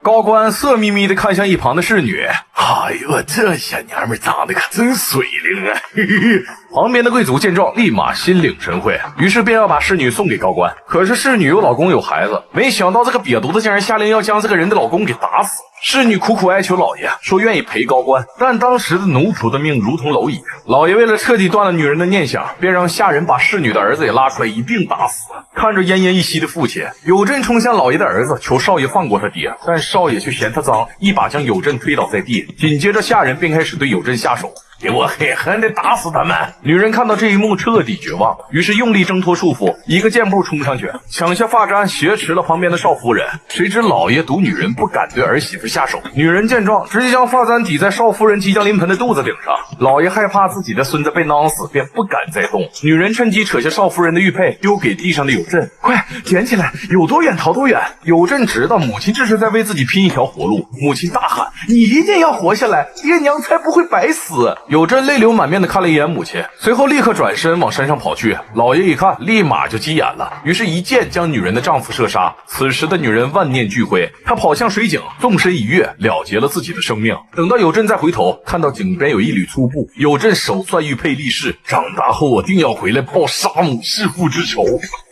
高官色眯眯地看向一旁的侍女，哎呦，这小娘们长得可真水灵啊！嘿嘿。旁边的贵族见状，立马心领神会，于是便要把侍女送给高官。可是侍女有老公有孩子，没想到这个瘪犊子竟然下令要将这个人的老公给打死。侍女苦苦哀求老爷，说愿意陪高官，但当时的奴仆的命如同蝼蚁。老爷为了彻底断了女人的念想，便让下人把侍女的儿子也拉出来一并打死。看着奄奄一息的父亲，有朕冲向老爷的儿子，求少爷放过他爹，但少爷却嫌他脏，一把将有朕推倒在地。紧接着下人便开始对有朕下手，给我狠狠地打死他们！女人看到这一幕彻底绝望，于是用力挣脱束缚，一个箭步冲上去，抢下发簪挟持了旁边的少夫人。谁知老爷赌女人不敢对儿媳妇下手，女人见状直接将发簪抵在少夫人即将临盆的肚子顶上。老爷害怕自己的孙子被囊死，便不敢再动。女人趁机扯下少夫人的玉佩，丢给地上的有朕，快捡起来，有多远逃多远。有朕知道母亲这是在为自己拼一条活路，母亲大喊，你一定要活下来，爹娘才不会白死。有朕泪流满面的看了一眼母亲，随后立刻转身往山上跑去。老爷一看，立马就急眼了，于是一箭将女人的丈夫射杀。此时的女人万念俱灰，她跑向水井，纵身一跃，了结了自己的生命。等到有朕再回头，看到井边有一缕粗布，有朕手攥玉佩立誓，长大后我定要回来报杀母弑父之仇。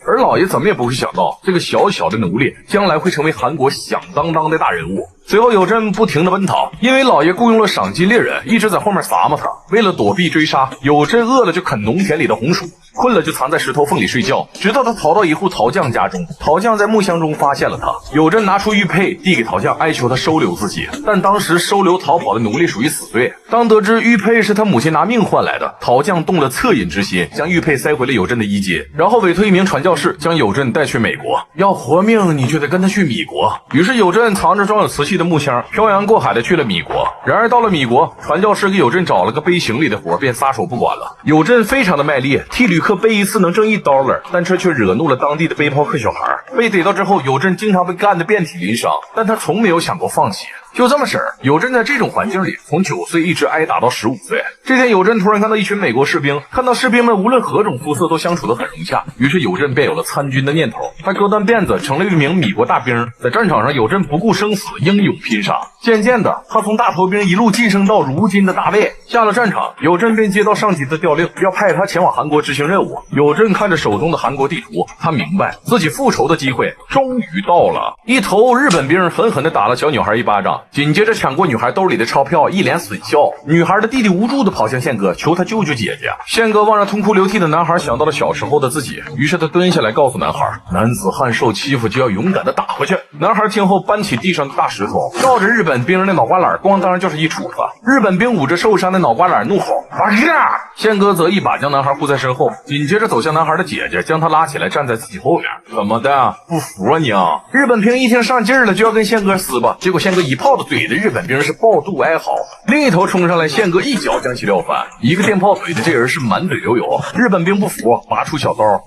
而老爷怎么也不会想到，这个小小的奴隶将来会成为韩国响当当的大人物。随后有朕不停地奔逃，因为老爷雇佣了赏金猎人一直在后面撒摸他。为了躲避追杀，有朕饿了就啃农田里的红薯，困了就藏在石头缝里睡觉，直到他逃到一户陶匠家中。陶匠在木箱中发现了他，有朕拿出玉佩递给陶匠，哀求他收留自己，但当时收留逃跑的奴隶属于死罪。当得知玉佩是他母亲拿命换来的，陶匠动了恻隐之心，将玉佩塞回了有朕的衣襟，然后委托一名传教士将有朕带去美国。要活命你就得跟他去米国。于是有朕藏着装有瓷器的木箱，漂洋过海的去了米国。然而到了米国，传教士给有朕找了个背行李的活，便撒手不管了。有朕非常的卖力，替旅客背一次能挣$1，但这却惹怒了当地的背包客小孩。被逮到之后，有朕经常被干得遍体鳞伤，但他从没有想过放弃。就这么式儿，有朕在这种环境里从9岁一直挨打到15岁。这天有朕突然看到一群美国士兵，看到士兵们无论何种肤色都相处得很融洽，于是有朕便有了参军的念头。他割断辫子成了一名米国大兵，在战场上有朕不顾生死英勇拼杀。渐渐的，他从大头兵一路晋升到如今的大尉。下了战场，有朕便接到上级的调令，要派他前往韩国执行任务。有朕看着手中的韩国地图，他明白自己复仇的机会终于到了。一头日本兵狠狠地打了小女孩一巴掌，紧接着抢过女孩兜里的钞票，一脸损笑。女孩的弟弟无助地跑向宪哥，求他救救姐姐。宪哥望着痛哭流涕的男孩，想到了小时候的自己，于是他蹲下来告诉男孩，男子汉受欺负就要勇敢地打回去。男孩听后搬起地上的大石头，照着日本兵的脑瓜篮咣当就是一杵子。日本兵捂着受伤的脑瓜篮怒吼，打架！宪哥则一把将男孩护在身后，紧接着走向男孩的姐姐，将他拉起来站在自己后面。怎么的，不服啊你啊？日本兵一听上劲儿了，就要跟宪哥撕吧，结果宪哥一炮子怼的日本兵是抱肚哀嚎，另一头冲上来，宪哥一脚将其撂翻，一个电炮怼的这人是满嘴流油。日本兵不服，拔出小刀，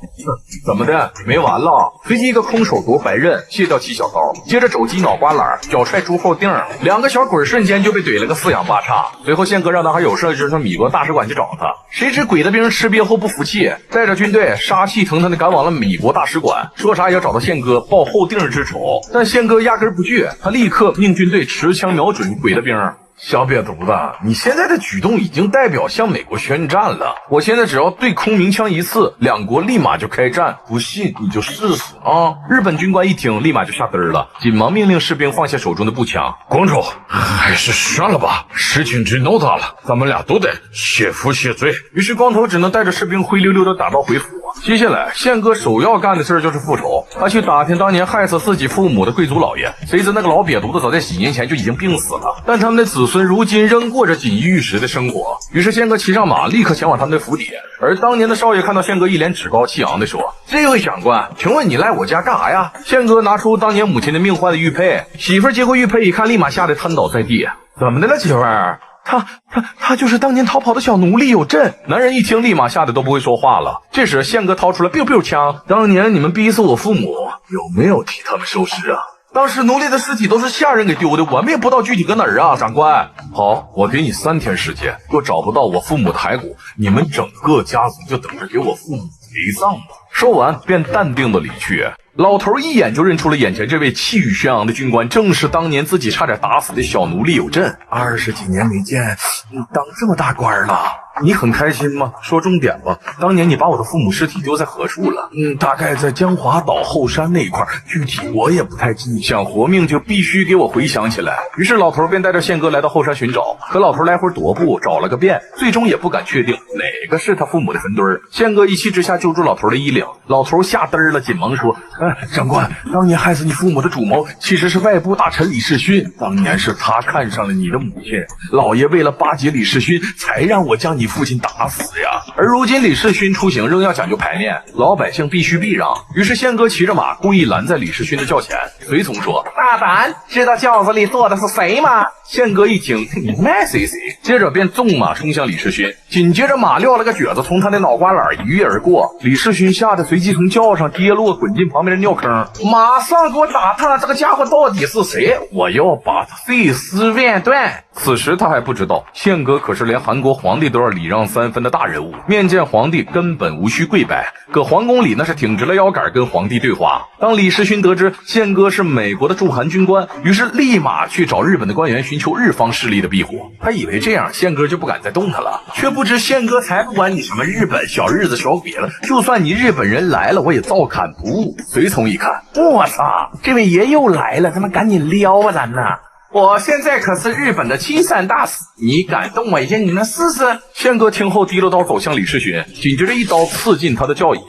怎么的，没完了？随即一个空手夺白刃，卸掉其小刀，接着肘击脑瓜篮，脚踹猪后腚，两个小鬼瞬间就被怼了个四仰八叉。随后宪哥让男孩有事就上米国大使馆去找他，谁知鬼子兵吃瘪后不服气，带着军队杀气腾腾的赶往了米国大使馆，说啥也要找到宪哥报后腚之仇。但宪哥压根不惧，他立刻命军队持枪瞄准鬼子兵。小瘪犊子，你现在的举动已经代表向美国宣战了。我现在只要对空鸣枪一次，两国立马就开战，不信你就试试啊！日本军官一听，立马就吓嘚了，紧忙命令士兵放下手中的步枪。公主，还是算了吧，事情真闹大了，咱们俩都得谢父谢罪。于是光头只能带着士兵灰溜溜的打道回府。接下来，宪哥首要干的事就是复仇，他去打听当年害死自己父母的贵族老爷。谁知那个老瘪犊子早在几年前就已经病死了，但他们的子孙如今仍过着锦衣玉食的生活。于是宪哥骑上马，立刻前往他们的府邸。而当年的少爷看到宪哥一脸趾高气昂地说：“这位长官，请问你来我家干啥呀？”宪哥拿出当年母亲的命换的玉佩，媳妇接过玉佩一看，立马吓得瘫倒在地。怎么的了，媳妇儿？他就是当年逃跑的小奴隶有朕。男人一听，立马吓得都不会说话了。这时宪哥掏出了 biu biu 枪，当年你们逼死我父母，有没有替他们收尸啊？当时奴隶的尸体都是下人给丢的，我们也不知道具体搁哪儿啊，长官。好，我给你3天时间，若找不到我父母的骸骨，你们整个家族就等着给我父母陪葬吧。说完便淡定的离去。老头一眼就认出了眼前这位气宇轩昂的军官，正是当年自己差点打死的小奴隶有朕。20几年没见，你当这么大官了，你很开心吗？说重点吧，当年你把我的父母尸体丢在何处了？大概在江华岛后山那一块，具体我也不太记。想活命就必须给我回想起来。于是老头便带着宪哥来到后山寻找，可老头来回踱步，找了个遍，最终也不敢确定哪个是他父母的坟堆儿。宪哥一气之下揪住老头的衣领，老头吓嘚儿了，紧忙说：“长官，当年害死你父母的主谋其实是外部大臣李世勋，当年是他看上了你的母亲，老爷为了巴结李世勋，才让我将你父亲打死呀。而如今李世勋出行仍要讲究排练，老百姓必须避让。”于是宪哥骑着马故意拦在李世勋的轿前，随从说：“大胆，知道轿子里坐的是谁吗？”宪哥一听，你卖谁谁，接着便纵马冲向李世勋，紧接着马撂了个蹶子，从他的脑瓜篮一跃而过。李世勋吓得随即从轿上跌落，滚进旁边的尿坑。马上给我打探这个家伙到底是谁，我要把他碎尸万段。此时他还不知道，宪哥可是连韩国皇帝都要礼让3分的大人物，面见皇帝根本无需跪拜，搁皇宫里那是挺直了腰杆跟皇帝对话。当李世勋得知宪哥是美国的驻韩军官，于是立马去找日本的官员寻求日方势力的庇护。他以为这样宪哥就不敢再动他了，却不知宪哥才不管你什么日本小日子小鬼了，就算你日本人来了，我也照砍不误。随从一看，我操，这位爷又来了，咱们赶紧撩啊咱呐！我现在可是日本的亲善大使，你敢动我一下，你能试试？宪哥听后低了刀走向李世勋，紧接着一刀刺进他的轿椅。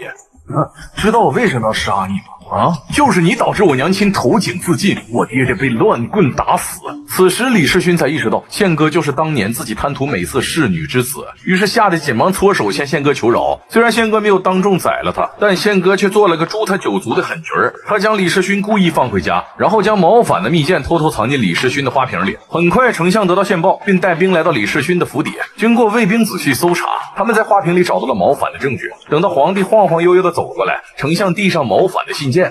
知道我为什么要杀你吗？就是你导致我娘亲投井自尽，我爹得被乱棍打死。此时李世勋才意识到宪哥就是当年自己贪图美色侍女之子，于是吓得紧忙搓手向宪哥求饶。虽然宪哥没有当众宰了他，但宪哥却做了个诛他九族的狠角儿。他将李世勋故意放回家，然后将谋反的密件偷偷藏进李世勋的花瓶里。很快丞相得到线报，并带兵来到李世勋的府邸。经过卫兵仔细搜查，他们在花瓶里找到了谋反的证据。等到皇帝晃晃悠悠的走过来，丞相递上谋反的信件。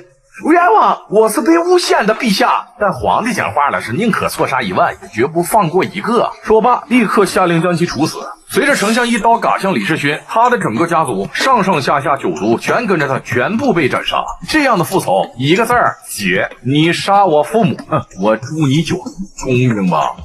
冤枉，我是被诬陷的，陛下。但皇帝讲话了，是宁可错杀1万，也绝不放过一个。说罢，立刻下令将其处死。随着丞相一刀嘎向李世勋，他的整个家族上上下下9族全跟着他，全部被斩杀。这样的复仇，一个字儿：解。你杀我父母，我诛你9族，聪明吧？